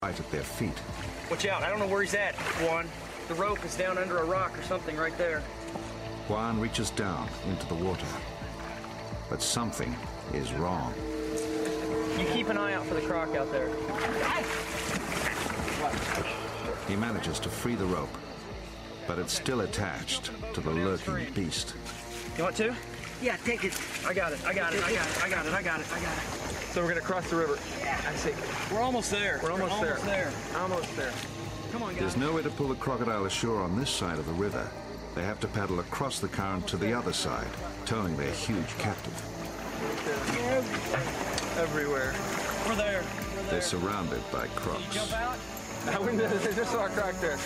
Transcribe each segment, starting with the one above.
right at their feet. Watch out, I don't know where he's at, Juan. The rope is down under a rock or something right there. Juan reaches down into the water. But something is wrong. You keep an eye out for the croc out there. He manages to free the rope, but it's still attached to the lurking beast. You want to? Yeah, take it. I got it. So we're gonna cross the river. Yeah, I see. We're almost there. We're almost there. Almost there. Come on, guys. There's no way to pull the crocodile ashore on this side of the river. They have to paddle across the current to the other side, towing their huge captive. Everywhere. We're there. They're surrounded by crocs. Jump out? We just saw a croc there.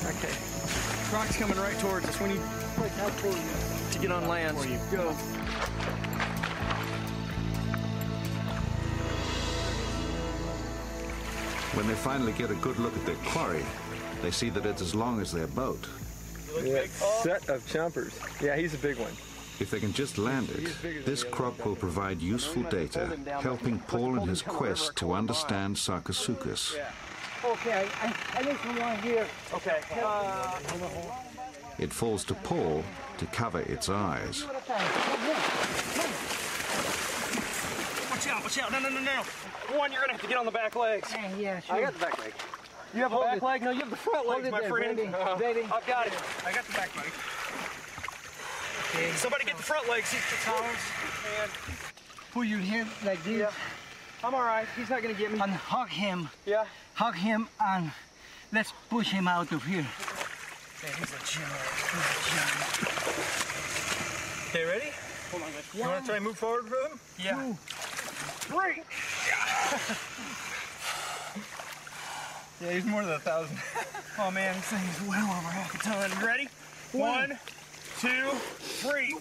Okay. Croc's coming right towards us. We need to get on land. Go. When they finally get a good look at their quarry, they see that it's as long as their boat. Yeah, set of jumpers. Yeah, he's a big one. If they can just land it, this croc will provide useful data, helping Paul in his quest to understand Sarcosuchus. Okay, I need someone here. Okay. It falls to Paul to cover its eyes. Watch out. No. Juan, you're gonna have to get on the back legs. Yeah, sure. I got the back leg. You have a back leg? No, you have the front legs, my friend. Baby. I've got it. I got the back leg. Okay. Somebody get the front legs. He's the towels. And Put your hand like this. yeah. I'm all right. He's not gonna get me. And hug him. Yeah. Hug him and let's push him out of here. Man, he's a giant. Okay, ready? Hold on, guys. You want to try and move forward for him? Yeah. 3. Yeah, he's more than 1,000. Oh man, this thing is well over half a ton. You ready? 1, 2, 3.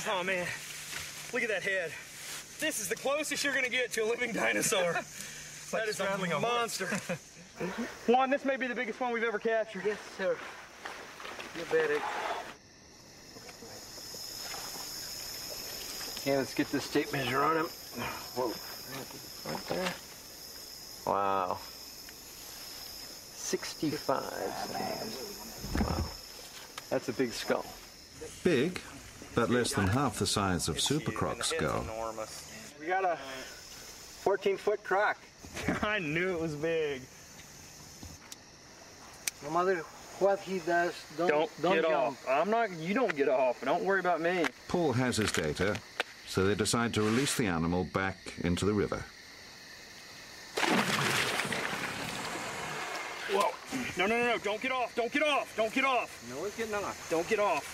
Oh man, look at that head. This is the closest you're gonna get to a living dinosaur. That is a monster. Juan, this may be the biggest one we've ever captured. Yes, sir. You bet it. Yeah, let's get this tape measure on him. Whoa. Right there. Wow. 65 centimeters. Wow. That's a big skull. Big, but less than half the size of SuperCroc's skull. Enormous. We got a 14-foot croc. I knew it was big. No matter what he does, don't get jump. off. I'm not. You don't get off. Don't worry about me. Paul has his data, so they decide to release the animal back into the river. Whoa. No. Don't get off. Don't get off. No one's getting off. Don't get off.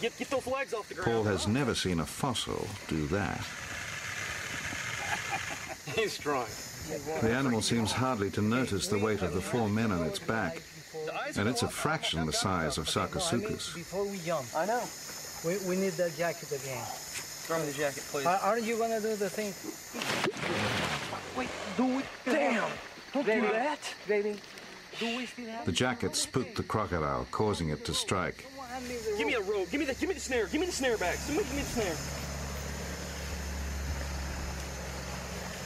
Get those legs off the ground. Paul has never seen a fossil do that. He's strong. The animal seems hardly to notice the weight of the 4 men on its back, and it's a fraction the size of Sarcosuchus. Before we jump, I know. we need that jacket again. Throw me the jacket, please. Aren't you gonna do the thing? Wait, do it. Damn! Don't do that. Baby, do we still have? The jacket spooked the crocodile, causing it to strike. Give me a rope. Give me the snare. Give me the snare back. Somebody give me the snare.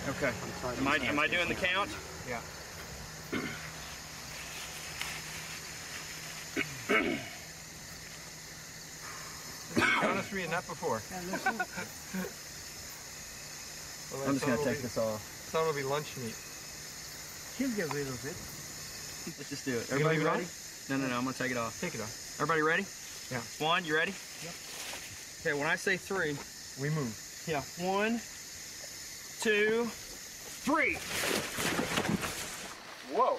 Okay. Am I doing the count? Yeah. Count of 3 and not before. I'm just gonna take this off. Some will be lunch meat. He'll get rid of it. Let's just do it. You Everybody leave it ready? No. I'm gonna take it off. Take it off. Everybody ready? Yeah. Juan, you ready? Yep. Okay, when I say 3. We move. Yeah. 1, 2, 3. Whoa.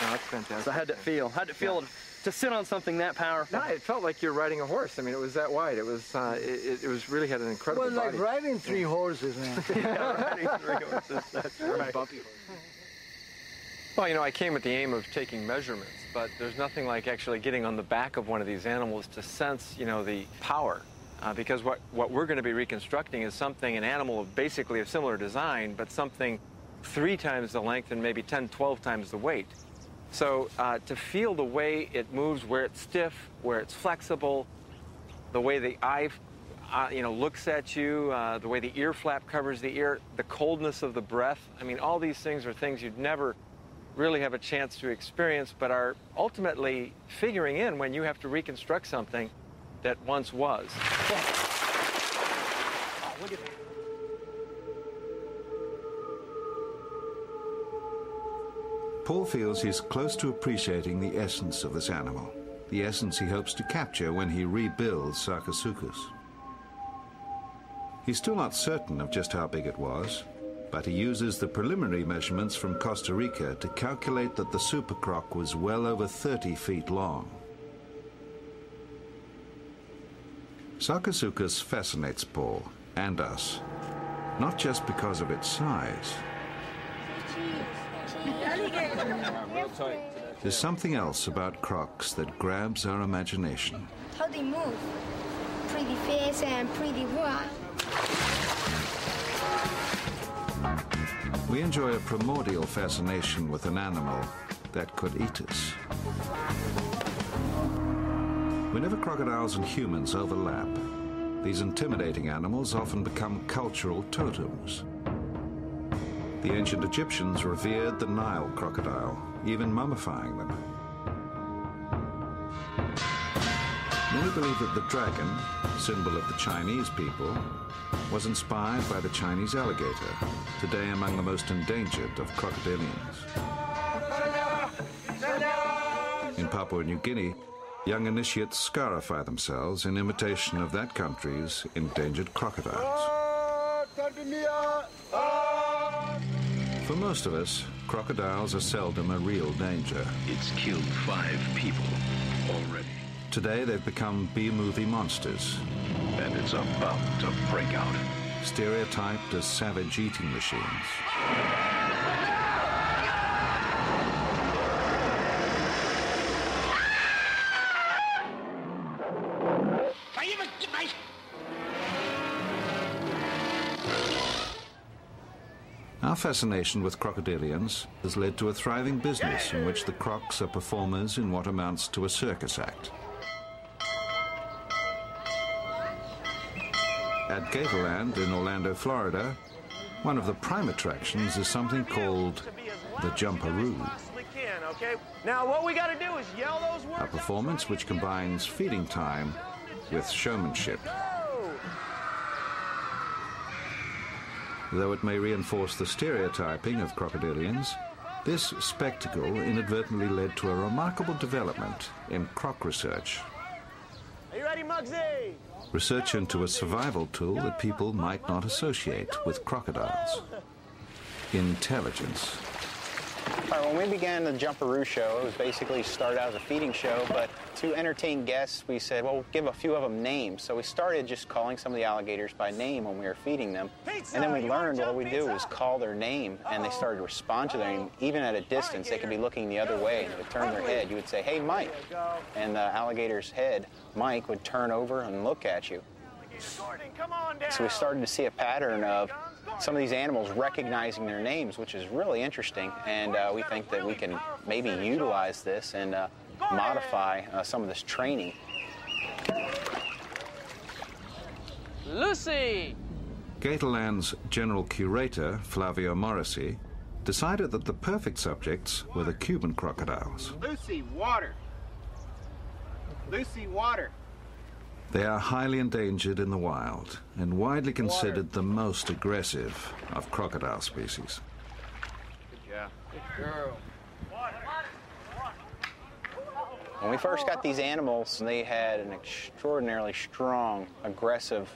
Oh, that's fantastic. So how'd it feel? How'd it feel to sit on something that powerful? No, it felt like you're riding a horse. I mean, it was that wide. It was really had an incredible Well, body. like riding 3 horses, man. Yeah, riding 3 horses. That's right. Well, you know, I came with the aim of taking measurements, but there's nothing like actually getting on the back of one of these animals to sense, you know, the power. Because what we're going to be reconstructing is something, an animal of basically a similar design, but something 3 times the length and maybe 10, 12 times the weight. So to feel the way it moves, where it's stiff, where it's flexible, the way the looks at you, the way the ear flap covers the ear, the coldness of the breath. I mean, all these things are things you'd never really have a chance to experience, but are ultimately figuring in when you have to reconstruct something that once was. Paul feels he's close to appreciating the essence of this animal, the essence he hopes to capture when he rebuilds Sarcosuchus. He's still not certain of just how big it was, but he uses the preliminary measurements from Costa Rica to calculate that the SuperCroc was well over 30 feet long. Sarcosuchus fascinates Paul and us, not just because of its size. There's something else about crocs that grabs our imagination. How they move. Pretty face and pretty wild. We enjoy a primordial fascination with an animal that could eat us. Whenever crocodiles and humans overlap, these intimidating animals often become cultural totems. The ancient Egyptians revered the Nile crocodile, even mummifying them. Many believe that the dragon, symbol of the Chinese people, was inspired by the Chinese alligator, today among the most endangered of crocodilians. In Papua New Guinea, young initiates scarify themselves in imitation of that country's endangered crocodiles. For most of us, crocodiles are seldom a real danger. It's killed 5 people already. Today they've become B-movie monsters. And it's about to break out. Stereotyped as savage eating machines. Our fascination with crocodilians has led to a thriving business in which the crocs are performers in what amounts to a circus act. At Gatorland in Orlando, Florida, one of the prime attractions is something called the Jumperoo. Now what we got to do is yell those words. A performance which combines feeding time with showmanship. Though it may reinforce the stereotyping of crocodilians, this spectacle inadvertently led to a remarkable development in croc research. Are you ready, Muggsy? Research into a survival tool that people might not associate with crocodiles. Intelligence. All right, when we began the Jumperoo show, it was basically started out as a feeding show, but to entertain guests, we said, well, we'll give a few of them names. So we started just calling some of the alligators by name when we were feeding them. And then we learned what we do was call their name, and they started to respond to their name. Even at a distance, they could be looking the other way, and they would turn their head. You would say, hey, Mike. And the alligator's head, Mike, would turn over and look at you. So we started to see a pattern of some of these animals recognizing their names, which is really interesting, and we think that we can maybe utilize this and modify some of this training. Lucy! Gatorland's general curator, Flavio Morrissey, decided that the perfect subjects were the Cuban crocodiles. Lucy, water. Lucy, water. They are highly endangered in the wild and widely considered the most aggressive of crocodile species. Good job. Good girl. When we first got these animals, they had an extraordinarily strong, aggressive,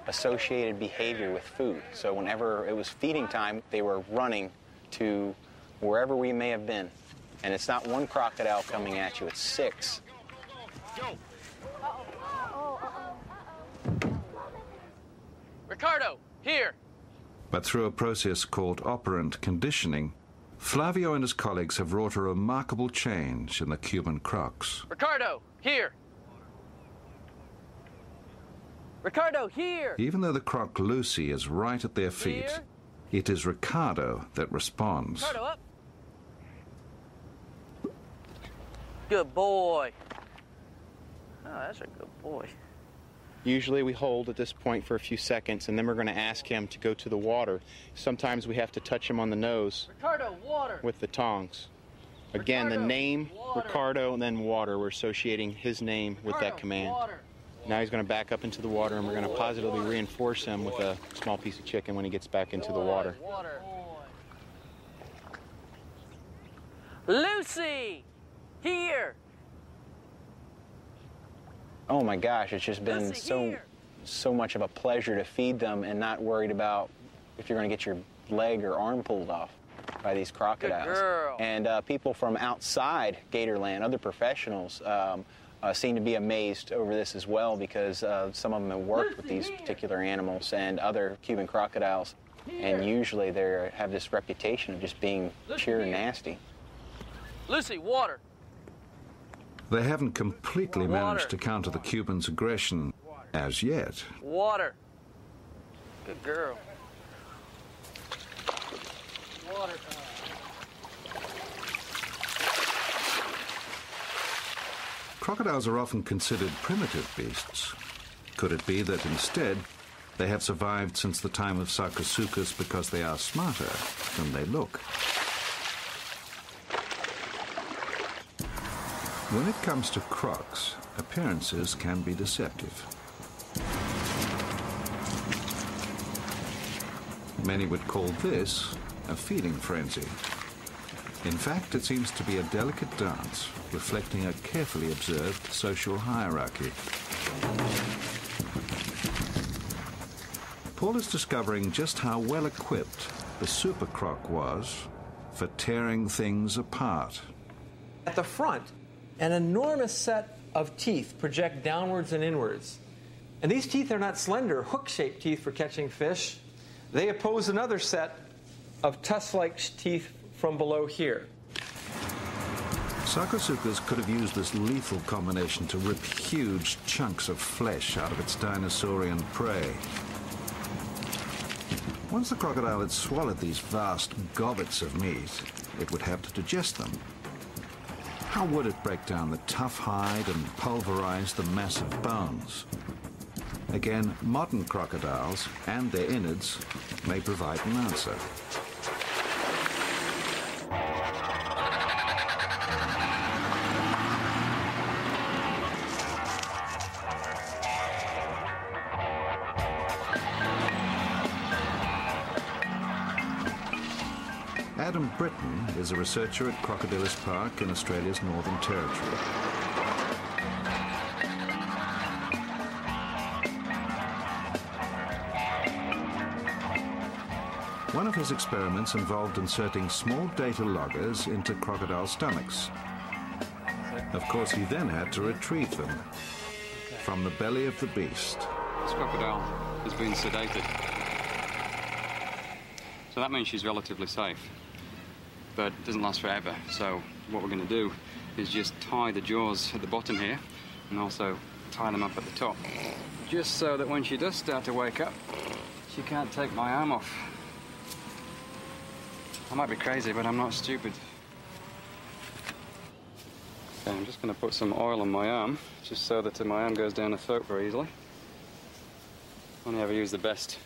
associated behavior with food. So whenever it was feeding time, they were running to wherever we may have been. And it's not one crocodile coming at you, it's 6. Go. Ricardo, here! But through a process called operant conditioning, Flavio and his colleagues have wrought a remarkable change in the Cuban crocs. Ricardo, here! Ricardo, here! Even though the croc Lucy is right at their feet, Here. it is Ricardo that responds. Ricardo, up! Good boy. Oh, that's a good boy. Usually we hold at this point for a few seconds, and then we're going to ask him to go to the water. Sometimes we have to touch him on the nose with the tongs. Again, the name, Ricardo, and then water. We're associating his name with that command. Now he's going to back up into the water, and we're going to positively reinforce him with a small piece of chicken when he gets back into the water. Lucy! Here! Oh my gosh, it's just been so much of a pleasure to feed them and not worried about if you're going to get your leg or arm pulled off by these crocodiles. And people from outside Gatorland, other professionals, seem to be amazed over this as well, because some of them have worked with these particular animals and other Cuban crocodiles, and usually they have this reputation of just being pure nasty. Lucy, water! They haven't completely managed to counter the Cubans' aggression as yet. Water! Good girl. Water. Crocodiles are often considered primitive beasts. Could it be that instead they have survived since the time of Sarcosuchus because they are smarter than they look? When it comes to crocs, appearances can be deceptive. Many would call this a feeding frenzy. In fact, it seems to be a delicate dance, reflecting a carefully observed social hierarchy. Paul is discovering just how well equipped the SuperCroc was for tearing things apart. At the front, an enormous set of teeth project downwards and inwards. And these teeth are not slender, hook-shaped teeth for catching fish. They oppose another set of tusk-like teeth from below here. Sarcosuchus could have used this lethal combination to rip huge chunks of flesh out of its dinosaurian prey. Once the crocodile had swallowed these vast gobbets of meat, it would have to digest them. How would it break down the tough hide and pulverize the massive bones? Again, modern crocodiles and their innards may provide an answer. Adam Britton is a researcher at Crocodilus Park in Australia's Northern Territory. One of his experiments involved inserting small data loggers into crocodile stomachs. Of course, he then had to retrieve them from the belly of the beast. This crocodile has been sedated. So that means she's relatively safe. But it doesn't last forever, so what we're going to do is just tie the jaws at the bottom here and also tie them up at the top, just so that when she does start to wake up, she can't take my arm off. I might be crazy, but I'm not stupid. Okay, I'm just going to put some oil on my arm, just so that my arm goes down the throat very easily. Only ever use the best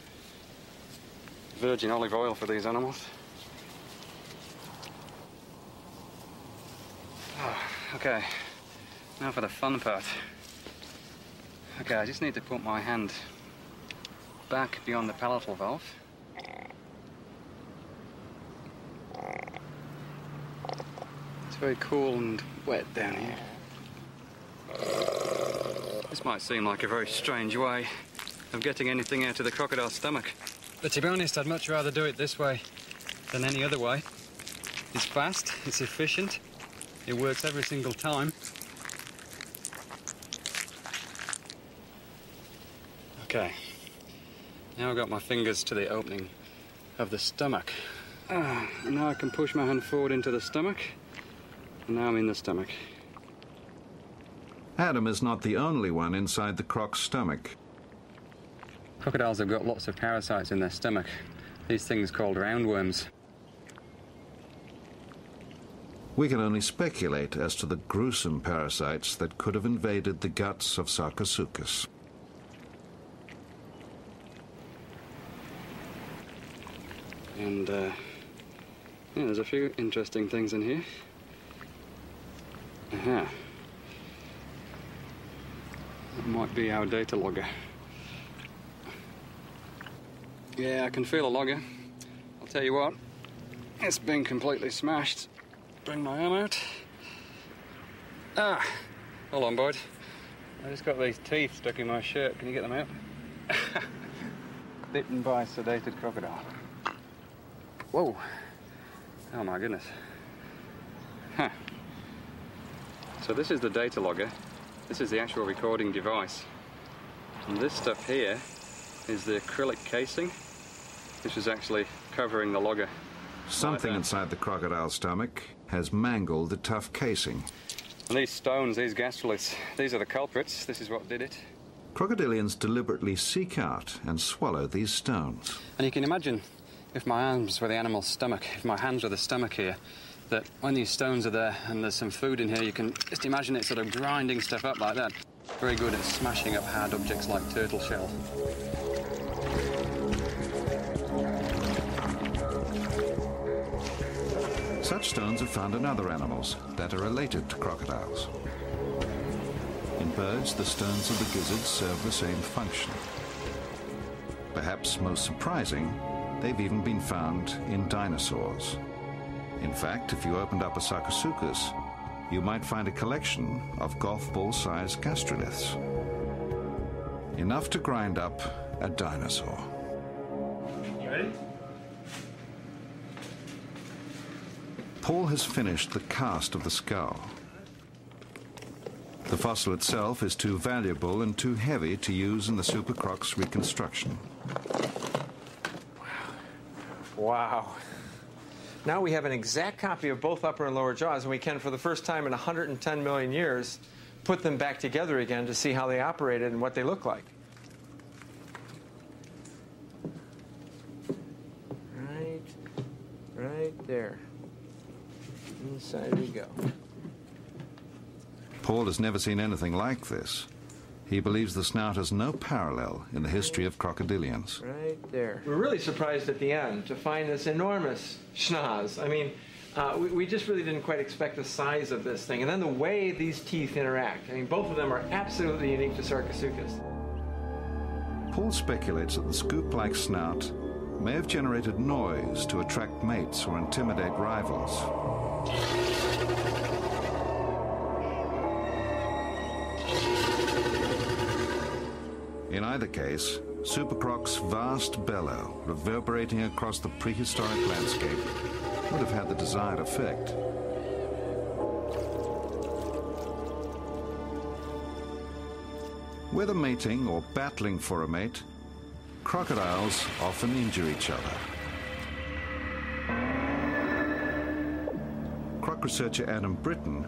virgin olive oil for these animals. Okay, now for the fun part. Okay, I just need to put my hand back beyond the palatal valve. It's very cool and wet down here. This might seem like a very strange way of getting anything out of the crocodile's stomach. But to be honest, I'd much rather do it this way than any other way. It's fast, it's efficient. It works every single time. Okay, now I've got my fingers to the opening of the stomach. And now I can push my hand forward into the stomach, and now I'm in the stomach. Adam is not the only one inside the croc's stomach. Crocodiles have got lots of parasites in their stomach. These things called roundworms. We can only speculate as to the gruesome parasites that could have invaded the guts of Sarcosuchus. And yeah, there's a few interesting things in here. Aha. That might be our data logger. Yeah, I can feel a logger. I'll tell you what, it's been completely smashed. Bring my arm out. Ah, hold on, bud. I just got these teeth stuck in my shirt. Can you get them out? Bitten by a sedated crocodile. Whoa. Oh my goodness. Huh. So this is the data logger. This is the actual recording device. And this stuff here is the acrylic casing. This is actually covering the logger. Something inside the crocodile's stomach has mangled the tough casing. And these stones, these gastroliths, these are the culprits. This is what did it. Crocodilians deliberately seek out and swallow these stones. And you can imagine, if my arms were the animal's stomach, if my hands were the stomach here, that when these stones are there and there's some food in here, you can just imagine it sort of grinding stuff up like that. Very good at smashing up hard objects like turtle shell. Such stones are found in other animals that are related to crocodiles. In birds, the stones of the gizzard serve the same function. Perhaps most surprising, they've even been found in dinosaurs. In fact, if you opened up a Sarcosuchus, you might find a collection of golf ball-sized gastroliths. Enough to grind up a dinosaur. You ready? Paul has finished the cast of the skull. The fossil itself is too valuable and too heavy to use in the SuperCroc's reconstruction. Wow. Now we have an exact copy of both upper and lower jaws, and we can, for the first time in 110 million years, put them back together again to see how they operated and what they look like. Right there. Inside we go. Paul has never seen anything like this. He believes the snout has no parallel in the history of crocodilians. Right there. We're really surprised at the end to find this enormous schnoz. I mean, we just really didn't quite expect the size of this thing. And then the way these teeth interact. I mean, both of them are absolutely unique to Sarcosuchus. Paul speculates that the scoop-like snout may have generated noise to attract mates or intimidate rivals. In either case, SuperCroc's vast bellow, reverberating across the prehistoric landscape, would have had the desired effect. Whether mating or battling for a mate, crocodiles often injure each other. Croc researcher Adam Britton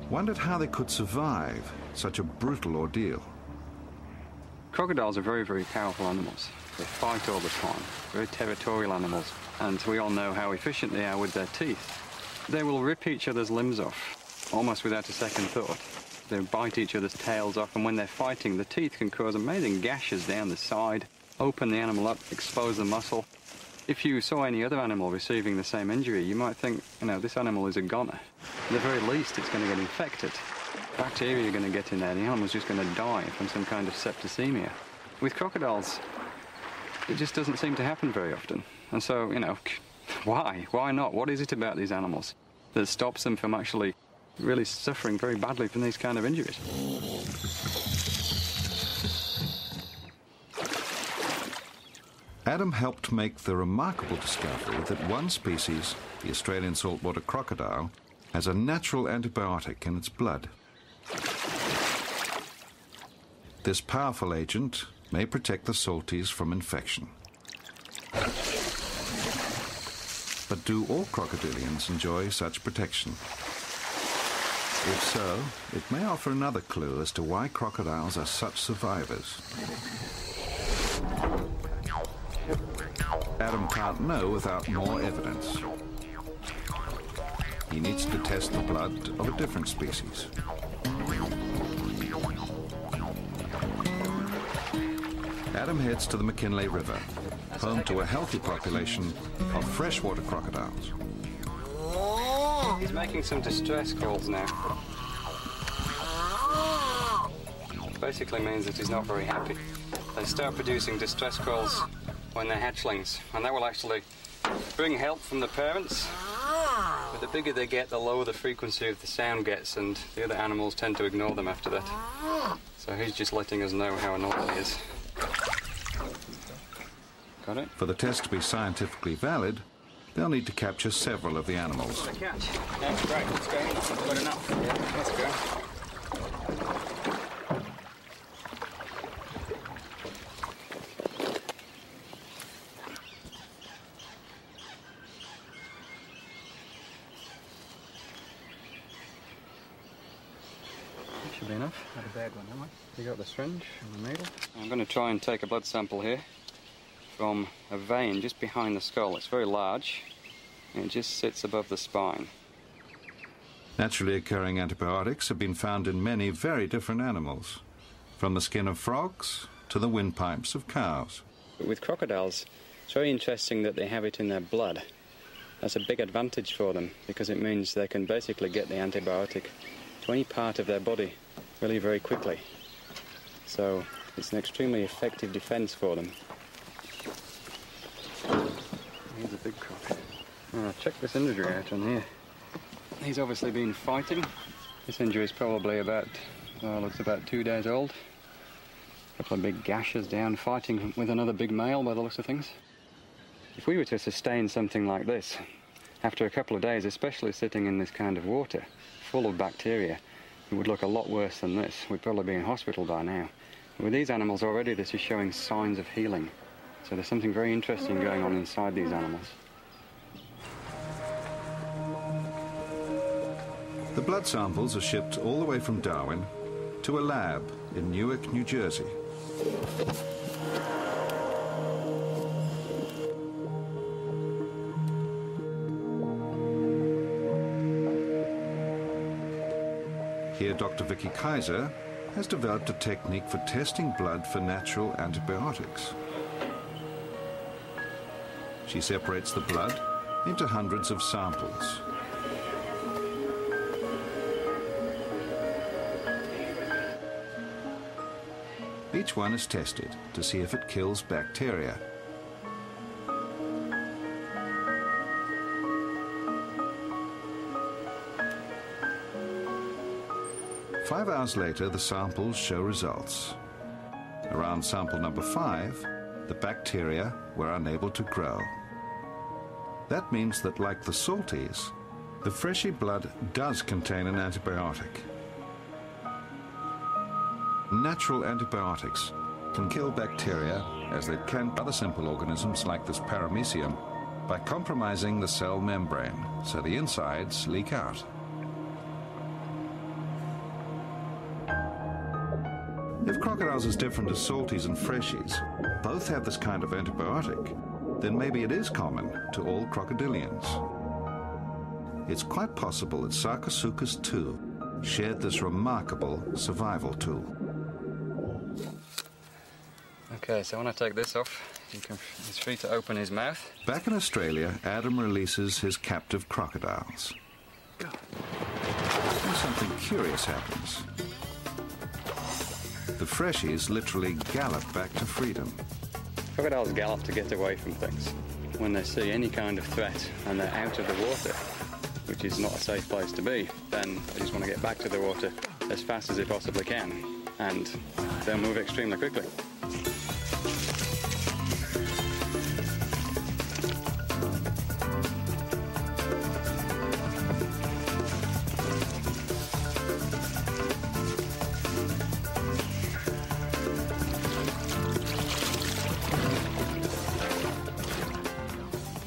wondered how they could survive such a brutal ordeal. Crocodiles are very, very powerful animals. They fight all the time, very territorial animals, and we all know how efficient they are with their teeth. They will rip each other's limbs off, almost without a second thought. They bite each other's tails off, and when they're fighting, the teeth can cause amazing gashes down the side, open the animal up, expose the muscle. If you saw any other animal receiving the same injury, you might think, you know, this animal is a goner. At the very least, it's going to get infected. Bacteria are going to get in there, the animal's just going to die from some kind of septicemia. With crocodiles, it just doesn't seem to happen very often. And so, you know, why? Why not? What is it about these animals that stops them from actually really suffering very badly from these kind of injuries? Adam helped make the remarkable discovery that one species, the Australian saltwater crocodile, has a natural antibiotic in its blood. This powerful agent may protect the salties from infection. But do all crocodilians enjoy such protection? If so, it may offer another clue as to why crocodiles are such survivors. Adam can't know without more evidence. He needs to test the blood of a different species. Adam heads to the McKinley River. home to a healthy population of freshwater crocodiles. He's making some distress calls now. Basically means that he's not very happy. They start producing distress calls when they're hatchlings, and that will actually bring help from the parents. But the bigger they get, the lower the frequency of the sound gets, and the other animals tend to ignore them after that. So he's just letting us know how annoying he is. Got it? For the test to be scientifically valid, they'll need to capture several of the animals. The catch. That's great. Let's go. Good enough. Yeah, let's go. Should be enough. Not a bad one, am I? You got the syringe and the needle. I'm going to try and take a blood sample here from a vein just behind the skull. It's very large and it just sits above the spine. Naturally occurring antibiotics have been found in many very different animals, from the skin of frogs to the windpipes of cows. But with crocodiles, it's very interesting that they have it in their blood. That's a big advantage for them because it means they can basically get the antibiotic to any part of their body really very quickly. So it's an extremely effective defense for them. Here's a big croc. Check this injury out on here. He's obviously been fighting. This injury is probably about, looks about 2 days old. A couple of big gashes down, fighting with another big male by the looks of things. If we were to sustain something like this, after a couple of days, especially sitting in this kind of water, full of bacteria, it would look a lot worse than this. We'd probably be in hospital by now. With these animals already, this is showing signs of healing. So there's something very interesting going on inside these animals. The blood samples are shipped all the way from Darwin to a lab in Newark, New Jersey. Here, Dr. Vicky Kaiser has developed a technique for testing blood for natural antibiotics. She separates the blood into hundreds of samples. Each one is tested to see if it kills bacteria. Five hours later, the samples show results. Around sample number 5, the bacteria were unable to grow. That means that, like the salties, the freshy blood does contain an antibiotic. Natural antibiotics can kill bacteria, as they can other simple organisms like this paramecium, by compromising the cell membrane, so the insides leak out. If crocodiles as different as salties and freshies both have this kind of antibiotic, then maybe it is common to all crocodilians. It's quite possible that Sarcosuchus too shared this remarkable survival tool. Okay, so when I take this off, he's free to open his mouth. Back in Australia, Adam releases his captive crocodiles. And something curious happens. The freshies literally gallop back to freedom. Crocodiles gallop to get away from things. When they see any kind of threat and they're out of the water, which is not a safe place to be, then they just want to get back to the water as fast as they possibly can. And they'll move extremely quickly.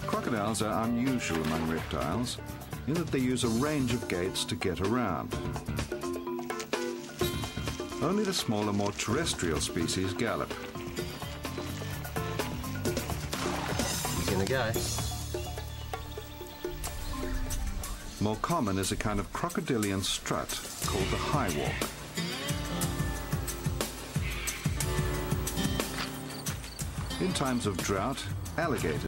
Crocodiles are unusual among reptiles in that they use a range of gaits to get around. Only the smaller, more terrestrial species gallop. He's gonna go. More common is a kind of crocodilian strut called the high walk. In times of drought, alligators